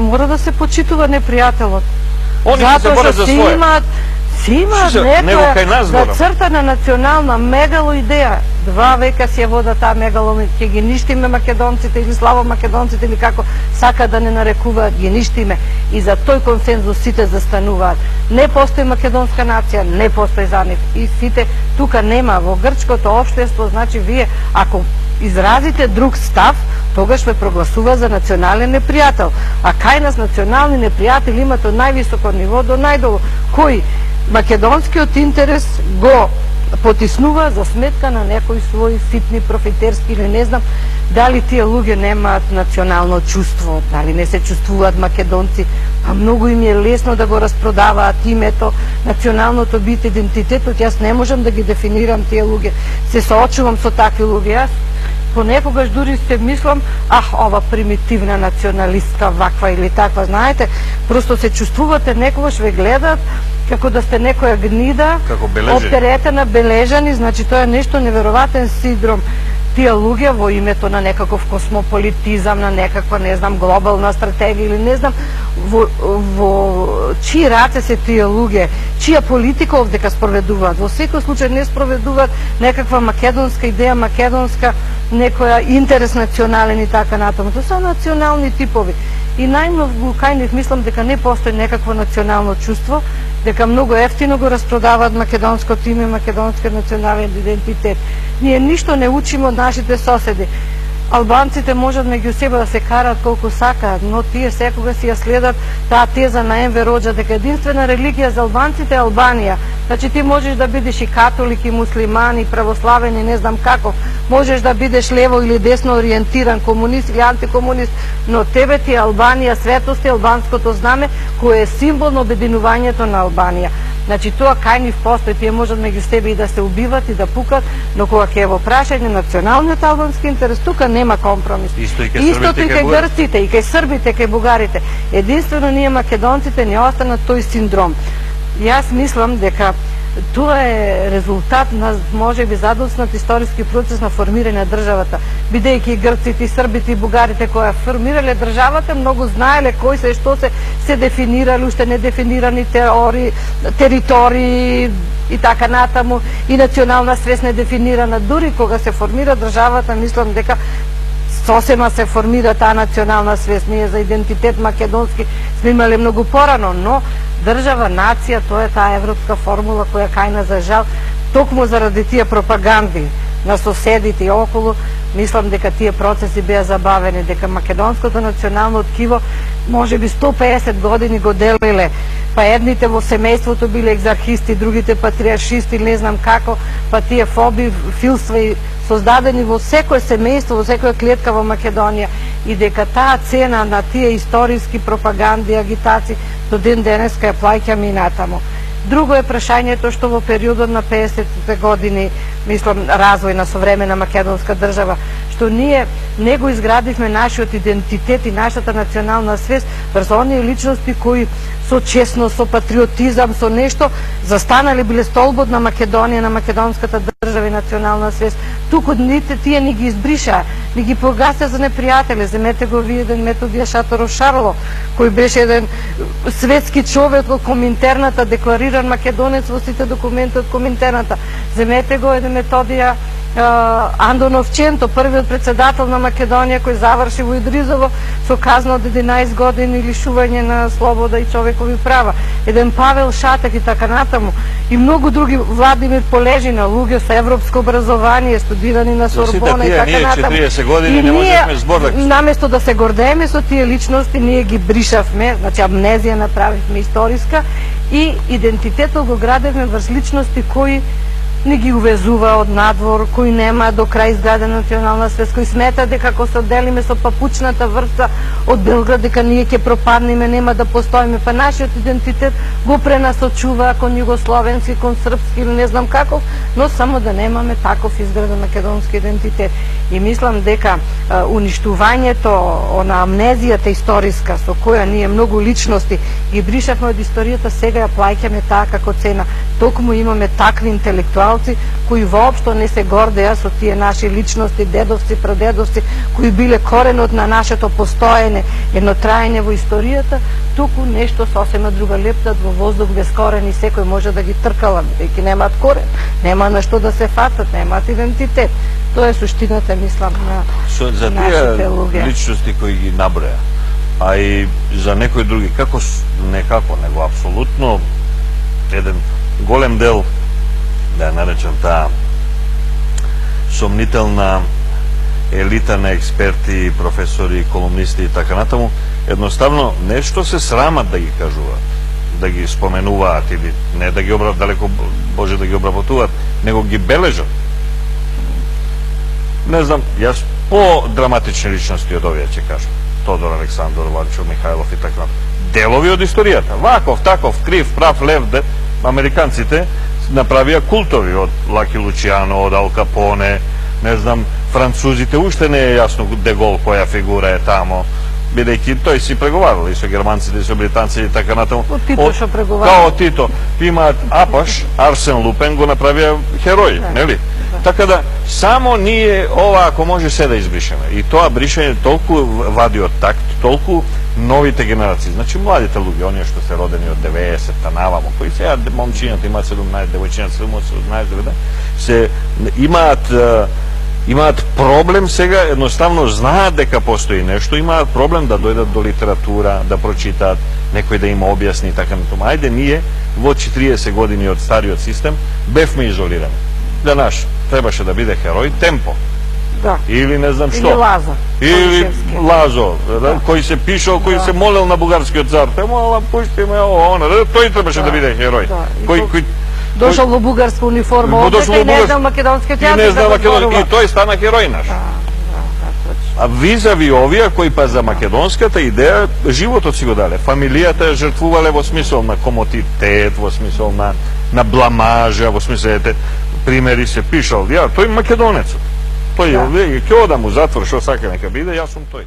мора да се почитува непријателот. Они ќе се борат за свое. Си имаат некоја зацртана национална мегало идеја. 2 века си ја вода таа мегало, ќе ги ништиме македонците или слабо македонците или како сака да не нарекуваат, ги ништиме. И за тој консензус сите застануваат. Не постои македонска нација, не постои за нив. И сите тука нема во грчкото општество, значи вие ако изразите друг став, тогаш ве прогласува за национален непријател. А кај нас национални непријатели имат од највисоко ниво до најдолу, кој македонскиот интерес го потиснува за сметка на некои своји ситни профитерски или не знам дали тие луѓе немаат национално чувство, дали не се чувствуваат македонци, а многу им е лесно да го распродаваат името, националното бит, идентитетот. Јас не можам да ги дефинирам тие луѓе, се соочувам со такви луѓе. Јас понекогаш дури се мислам, ова примитивна националистка, ваква или таква, знаете, просто се чувствувате, некогаш ве гледаат како да сте некоја гнида, оптеретена, бележани, значи тоа е нешто неверојатен синдром. Тие луѓе во името на некаков космополитизам, на некаква, не знам, глобална стратегија или не знам, во чии раце се тие луѓе, чија политика овдека спроведуваат. Во секој случај не спроведуваат некаква македонска идеја, македонска некоја интерес национален и така натаму. Тоа се национални типови. И најмногу кај нив мислам дека не постои некакво национално чувство, дека многу ефтино го распродаваат македонското име, македонскиот национален идентитет. Ние ништо не учимо од нашите соседи. Албанците можат меѓу себе да се караат колку сакаат, но тие секогаш си ја следат таа теза на Енвер Роџа дека единствена религија за албанците е Албанија. Значи ти можеш да бидеш и католик, и муслиман, и православен, и не знам како. Можеш да бидеш лево или десно ориентиран, комунист или антикомунист, но тебе ти е Албанија, светост е албанското знаме, кој е символ на обединувањето на Албанија. Значи тоа кај нив постои, тие можат меѓу себе и да се убиват и да пукат, но кога ќе во прашање националниот албански интерес, тука нема компромис. Истото и кај грците, и кај србите, кај бугарите. Единствено ние македонците не останат тој синдром. Јас мислам дека тоа е резултат на можеби задоцнат историски процес на формирање на државата. Бидејќи грците, србите и бугарите кои формирале државата, многу знаеле кои се што се дефинирали, уште недефинирани територии и така натаму, и национална свест недефинирана. Дури кога се формира државата, мислам дека сосема се формира таа национална свест. Ние за идентитет македонски сме имале многу порано, но држава, нација, тоа е таа европска формула која кај нас за жал, токму заради тие пропаганди на соседите и околу, мислам дека тие процеси беа забавени, дека македонското национално ткиво можеби 150 години го делиле, па едните во семејството биле екзархисти, другите патриаршисти, не знам како, па тие фоби, филства и создадени во секој семејство, во секоја клетка во Македонија, и дека таа цена на тие историски пропаганди, агитации до ден денеска ја плаќаме и натаму. Друго е прашањето што во периодот на 50-те години, мислам, развој на современа македонска држава, што ние не го изградивме нашиот идентитет и нашата национална свест врз оние личности кои со честност, со патриотизам, со нешто застанали биле столбот на Македонија, на македонската држава и национална свест. Туку тие ни ги избришаа, ни ги погасеа за непријатели. Земете го вие еден Методија Шаторов Шарло, кој беше еден светски човек од Коминтерната, деклариран македонец во сите документи од Коминтерната. Земете го еден Методија Андонов Ченто, првиот председател на Македонија кој заврши во Идризово со казна од 11 години лишување на слобода и човекови права. Еден Павел Шатек и така натаму. И многу други, Владимир Полежина, луѓе со европско образование, студирани на Сорбона и така натаму. Ние 40 години не можевме збор да... Наместо да се гордееме со тие личности, ние ги бришавме, значи амнезија направивме историска и идентитетот го градевме врз личности кои не ги увезува од надвор, кои нема до крај изградена национална свест, кои смета дека ако се одделиме со папучната врца од Белград, дека ние ќе пропаднеме, нема да постоиме, па нашиот идентитет го пренасочува кон југословенски, кон српски или не знам каков, но само да немаме таков изграден македонски идентитет. И мислам дека уништувањето, на амнезијата историска со која ние многу личности ги бришавме од историјата, сега ја плаќаме таа како цена. Токму имаме такви интелектуални интелектуалци кои воопшто не се гордеа со тие наши личности, дедовци, прадедовци, кои биле коренот на нашето постоење, едно траење во историјата, туку нешто сосема друга, лептат во воздух без корен и секој може да ги тркала, бидејќи немаат корен, нема на што да се фатат, немаат идентитет. Тоа е суштината, мислам, на нашите луѓе. За тие личности кои ги наброја, а и за некои други, како некако, него апсолутно еден голем дел, да ја наречам таа сомнителна елита на експерти, професори, колумнисти и така натаму, едноставно нешто се срамат да ги кажуваат, да ги споменуваат или не да ги далеко Боже да ги обработуваат, него ги бележат. Не знам, јас по-драматични личности од овие ќе кажам. Тодор Александров, Владимир Михайлов и така натаму. Делови од историјата. Ваков, таков, крив, прав, лев, американците направија култови од Лаки Лучиано, од Ал Капоне, не знам, французите уште не е јасно де Гол која фигура е тамо, бидејќи тој си преговарал и со германците и со британците и така натаму. Од Тито што преговарал. Као Тито, имаат Апаш, Арсен Лупен го направија херој, нели? Така да, само ние ова, ако може, се да избришеме. И тоа бришење толку вади од такт, толку новите генерации. Значи, младите луѓе, оние што се родени од 90-та навамо, кои сега момчињата имаат 17, девојчињата 17, 19, се имаат проблем сега, едноставно знаат дека постои нешто, имаат проблем да дојдат до литература, да прочитаат, некој да им објасни и така натаму. Ајде ние во 40 години од стариот систем бевме изолирани. Да наш требаше да биде херој Темпо. Да. Или не знам што. Или Лазо. Или Лазо, кој се пишал, кој се молел на бугарскиот цар. Те мола, пушти ме ово, тој требаше да биде херој. Кој дошол во бугарска униформа, и не знал македонскиот јазик. И тој стана херој наш. А визави овие кои па за македонската идеја животот си го дале. Фамилијата ја жртвувале во смисол на комотитет, во смисол на бламажа, во смисол примери се пишал. Тој македонецот. Тој ќе одам у затвор, што сака нека биде, јас сум тој.